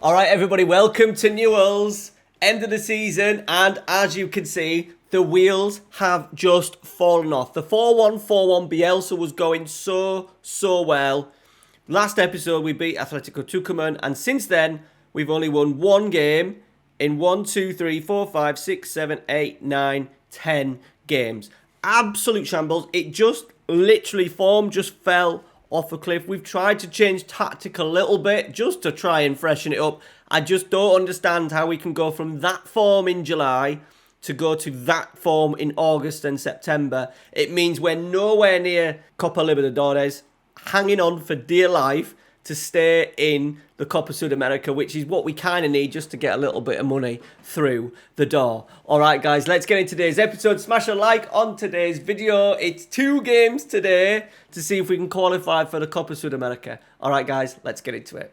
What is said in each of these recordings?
All right, everybody, welcome to Newell's. End of the season, and as you can see, the wheels have just fallen off. The 4-1-4-1 Bielsa was going so well. Last episode, we beat Atletico Tucumán, and since then, we've only won one game in 1, 2, 3, 4, 5, 6, 7, 8, 9, 10 games. Absolute shambles. It just literally form just fell off a cliff. We've tried to change tactic a little bit just to try and freshen it up. I just don't understand how we can go from that form in July to go to that form in August and September. It means we're nowhere near Copa Libertadores, hanging on for dear life to stay in the Copa Sudamerica, which is what we kind of need just to get a little bit of money through the door. All right, guys, let's get into today's episode. Smash a like on today's video. It's 2 games today to see if we can qualify for the Copa Sudamerica. All right, guys, let's get into it.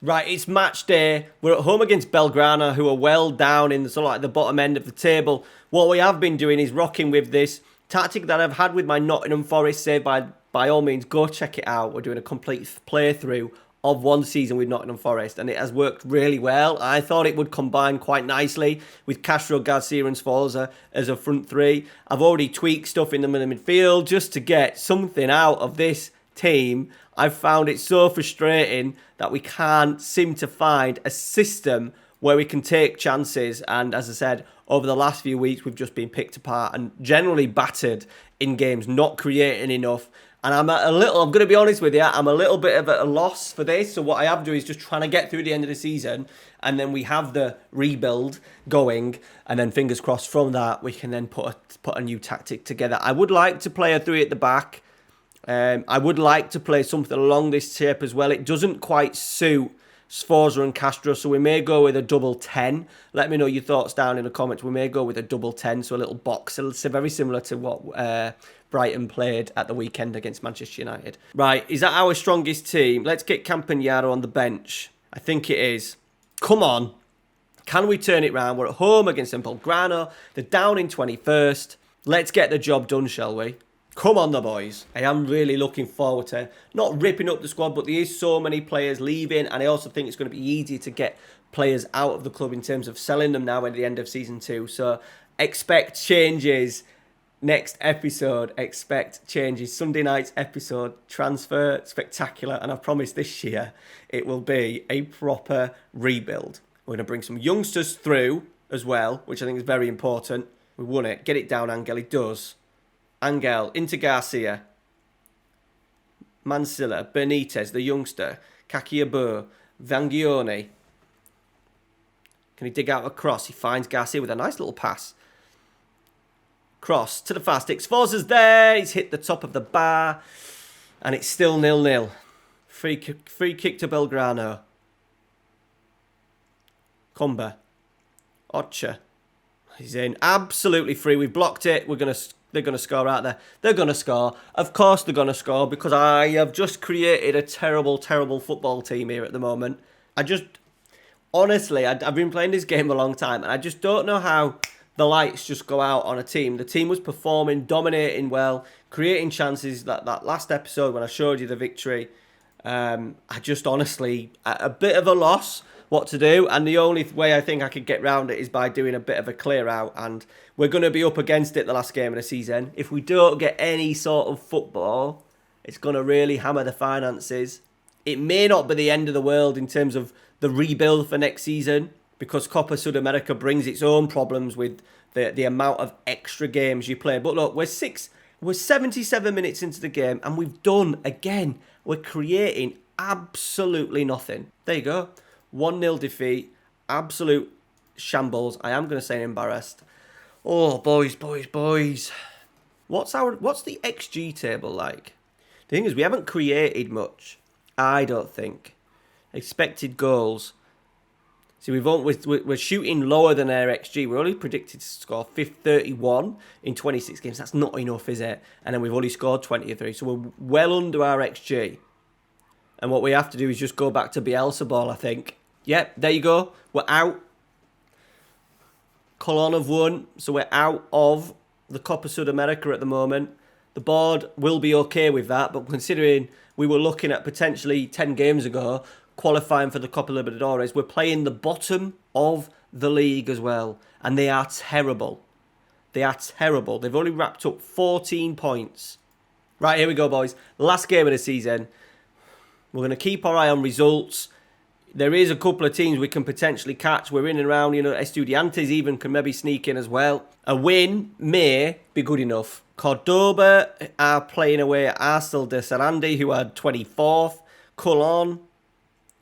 Right, it's match day. We're at home against Belgrano, who are well down in the sort of like the bottom end of the table. What we have been doing is rocking with this tactic that I've had with my Nottingham Forest save. By all means, go check it out. We're doing a complete playthrough of one season with Nottingham Forest, and it has worked really well. I thought it would combine quite nicely with Castro, Garcia and Sforza as a front three. I've already tweaked stuff in the middle midfield just to get something out of this team. I've found it so frustrating that we can't seem to find a system where we can take chances. And as I said, over the last few weeks, we've just been picked apart and generally battered in games, not creating enough. And I'm going to be honest with you, I'm a little bit of a loss for this. So what I have to do is just trying to get through the end of the season, and then we have the rebuild going, and then fingers crossed from that, we can then put a new tactic together. I would like to play a 3 at the back. I would like to play something along this shape as well. It doesn't quite suit Sforza and Castro, so we may go with a double 10. Let me know your thoughts down in the comments. We may go with a double 10, so a little box. It's very similar to what Brighton played at the weekend against Manchester United. Right, is that our strongest team? Let's get Campagnaro on the bench. I think it is. Come on. Can we turn it round? We're at home against Belgrano. They're down in 21st. Let's get the job done, shall we? Come on, the boys. I am really looking forward to not ripping up the squad, but there is so many players leaving, and I also think it's going to be easier to get players out of the club in terms of selling them now at the end of Season 2. So expect changes next episode. Expect changes. Sunday night's episode, transfer spectacular, and I promise this year it will be a proper rebuild. We're going to bring some youngsters through as well, which I think is very important. We won it. Get it down, Angel. He does. Angel, into Garcia, Mansilla, Benitez, the youngster, Kakiabu, Vangione. Can he dig out a cross? He finds Garcia with a nice little pass. Cross to the fast stick. Sforza's there. He's hit the top of the bar. And it's still 0-0. Free kick to Belgrano. Comba. Ocha. He's in. Absolutely free. We've blocked it. They're going to score out there. They're going to score. Of course they're going to score, because I have just created a terrible, terrible football team here at the moment. Honestly, I've been playing this game a long time, and I just don't know how the lights just go out on a team. The team was performing, dominating well, creating chances. That last episode when I showed you the victory, I just honestly, a bit of a loss what to do, and the only way I think I could get round it is by doing a bit of a clear out, and we're going to be up against it the last game of the season. If we don't get any sort of football, it's going to really hammer the finances. It may not be the end of the world in terms of the rebuild for next season, because Copa Sudamerica brings its own problems with the amount of extra games you play. But look, we're 77 minutes into the game, and we've done again. We're creating absolutely nothing. There you go. 1-0 defeat. Absolute shambles. I am going to say embarrassed. Oh, boys. What's the XG table like? The thing is, we haven't created much. I don't think. Expected goals. See, we're shooting lower than our XG. We're only predicted to score 31 in 26 games. That's not enough, is it? And then we've only scored 23. So we're well under our XG. And what we have to do is just go back to Bielsa ball, I think. Yep, there you go. We're out. Colón have won, so we're out of the Copa Sudamerica at the moment. The board will be okay with that, but considering we were looking at potentially 10 games ago qualifying for the Copa Libertadores, we're playing the bottom of the league as well, and they are terrible. They are terrible. They've only wrapped up 14 points. Right, here we go, boys. Last game of the season. We're going to keep our eye on results. There is a couple of teams we can potentially catch. We're in and around, Estudiantes even can maybe sneak in as well. A win may be good enough. Cordoba are playing away at Arsenal de Sarandi, who are 24th. Colón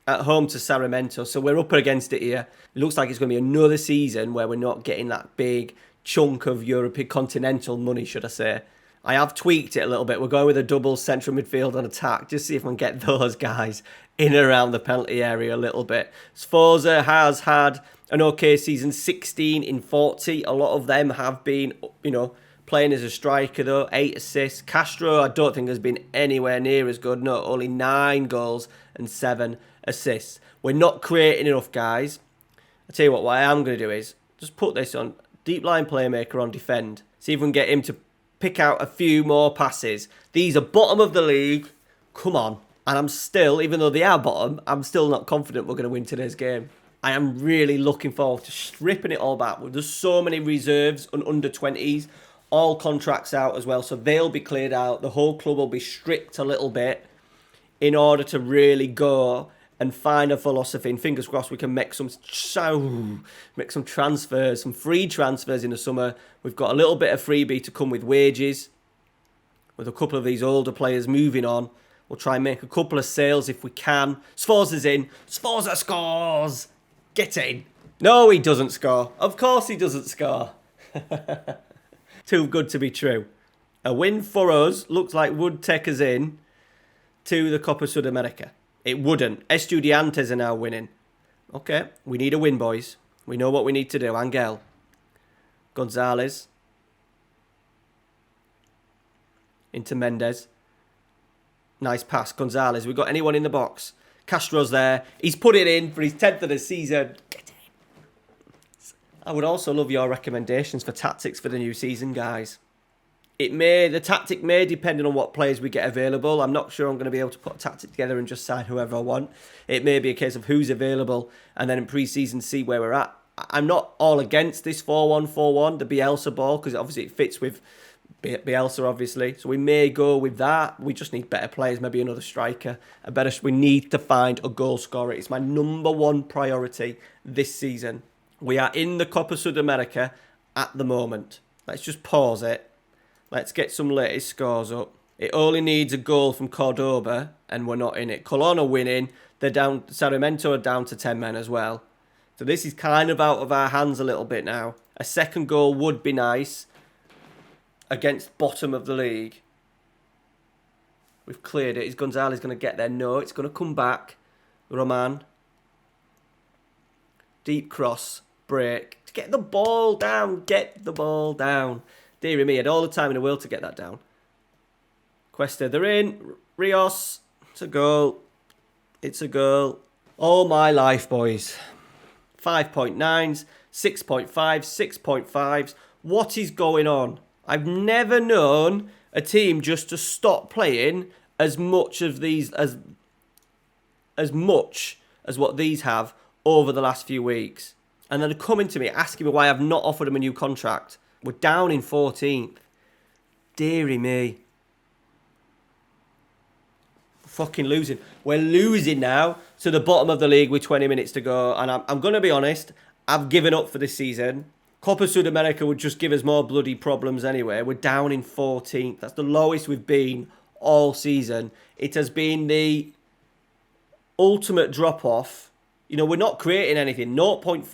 at home to Sarmiento. So we're up against it here. It looks like it's going to be another season where we're not getting that big chunk of European continental money, should I say. I have tweaked it a little bit. We're going with a double central midfield on attack. Just see if we can get those guys in and around the penalty area a little bit. Sforza has had an okay season, 16 in 40. A lot of them have been, playing as a striker though. 8 assists. Castro, I don't think has been anywhere near as good. No, only 9 goals and 7 assists. We're not creating enough, guys. I tell you what I am going to do is just put this on deep line playmaker on defend. See if we can get him to pick out a few more passes. These are bottom of the league. Come on. And I'm still, even though they are bottom, I'm still not confident we're going to win today's game. I am really looking forward to stripping it all back. There's so many reserves and under 20s. All contracts out as well. So they'll be cleared out. The whole club will be stripped a little bit in order to really go and find a philosophy. And fingers crossed we can make some transfers, some free transfers in the summer. We've got a little bit of freebie to come with wages. With a couple of these older players moving on. We'll try and make a couple of sales if we can. Sforza's in. Sforza scores! Get in. No, he doesn't score. Of course he doesn't score. Too good to be true. A win for us looks like would take us in to the Copa Sudamerica. It wouldn't. Estudiantes are now winning. Okay, we need a win, boys. We know what we need to do. Angel. Gonzalez. Into Mendes. Nice pass. Gonzalez. We got anyone in the box? Castro's there. He's put it in for his 10th of the season. Get in. I would also love your recommendations for tactics for the new season, guys. The tactic may depend on what players we get available. I'm not sure I'm going to be able to put a tactic together and just sign whoever I want. It may be a case of who's available and then in pre-season see where we're at. I'm not all against this 4-1-4-1, the Bielsa ball, because obviously it fits with Bielsa, obviously. So we may go with that. We just need better players, maybe another striker. We need to find a goal scorer. It's my number one priority this season. We are in the Copa Sudamerica at the moment. Let's just pause it. Let's get some latest scores up. It only needs a goal from Cordoba, and we're not in it. Colón are winning. They're down. Sarmiento are down to 10 men as well. So this is kind of out of our hands a little bit now. A second goal would be nice against bottom of the league. We've cleared it. Is Gonzalez going to get there? No, it's going to come back. Roman. Deep cross. Break. Get the ball down. Get the ball down. Dear me, I had all the time in the world to get that down. Cuesta, they're in. Rios. It's a goal. It's a goal. All my life, boys. 5.9s, 6.5s, 6.5s. What is going on? I've never known a team just to stop playing as much of these as much as what these have over the last few weeks. And then coming to me asking me why I've not offered them a new contract. We're down in 14th. Deary me. Fucking losing. We're losing now to the bottom of the league with 20 minutes to go. And I'm going to be honest, I've given up for this season. Copa Sudamerica would just give us more bloody problems anyway. We're down in 14th. That's the lowest we've been all season. It has been the ultimate drop-off. We're not creating anything. 0.45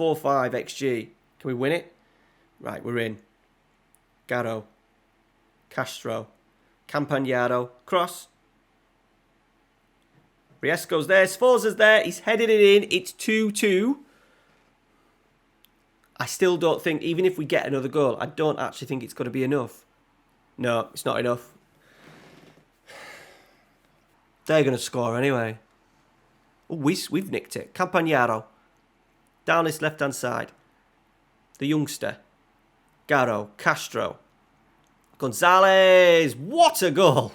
XG. Can we win it? Right, we're in. Garo. Castro. Campagnaro. Cross. Riesco's there. Sforza's there. He's headed it in. It's 2-2. I still don't think, even if we get another goal, I don't actually think it's going to be enough. No, it's not enough. They're going to score anyway. Oh, we've nicked it. Campagnaro. Down this left-hand side. The youngster. Garo. Castro. Gonzalez, what a goal!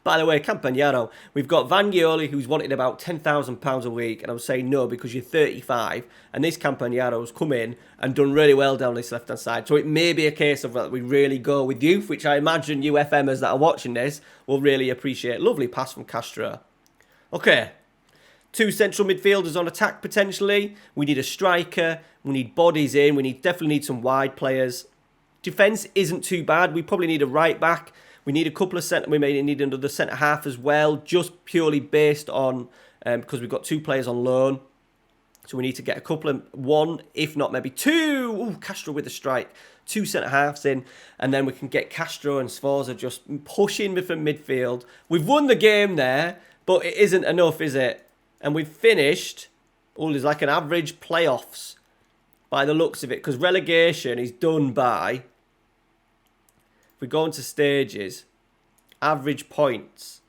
By the way, Campagnaro, we've got Vangioli, who's wanted about £10,000 a week, and I'm saying no because you're 35, and this Campagnaro's come in and done really well down this left-hand side. So it may be a case of that we really go with youth, which I imagine you FMers that are watching this will really appreciate. Lovely pass from Castro. Okay, 2 central midfielders on attack potentially. We need a striker. We need bodies in. We definitely need some wide players. Defence isn't too bad. We probably need a right back. We need a couple of centre. We may need another centre half as well, just purely based on because we've got 2 players on loan. So we need to get a couple of 1, if not maybe 2. Ooh, Castro with a strike. 2 centre halves in, and then we can get Castro and Sforza just pushing from midfield. We've won the game there, but it isn't enough, is it? And we've finished. Oh, there's like an average playoffs by the looks of it, because relegation is done by. We go into stages, average points.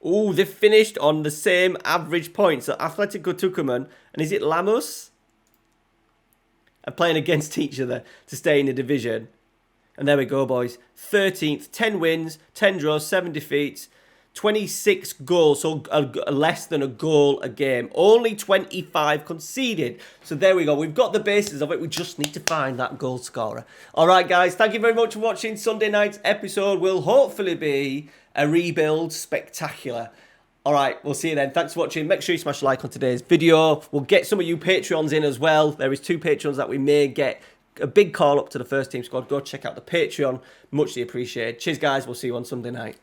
Oh, they've finished on the same average points. So Atletico Tucumán, and is it Lamus? Are playing against each other to stay in the division. And there we go, boys. 13th, 10 wins, 10 draws, 7 defeats, 26 goals, so less than a goal a game. Only 25 conceded. So there we go. We've got the basis of it. We just need to find that goal scorer. All right, guys. Thank you very much for watching. Sunday night's episode will hopefully be a rebuild spectacular. All right, we'll see you then. Thanks for watching. Make sure you smash a like on today's video. We'll get some of you Patreons in as well. There is 2 Patreons that we may get a big call up to the first team squad. Go check out the Patreon. Muchly appreciated. Cheers, guys. We'll see you on Sunday night.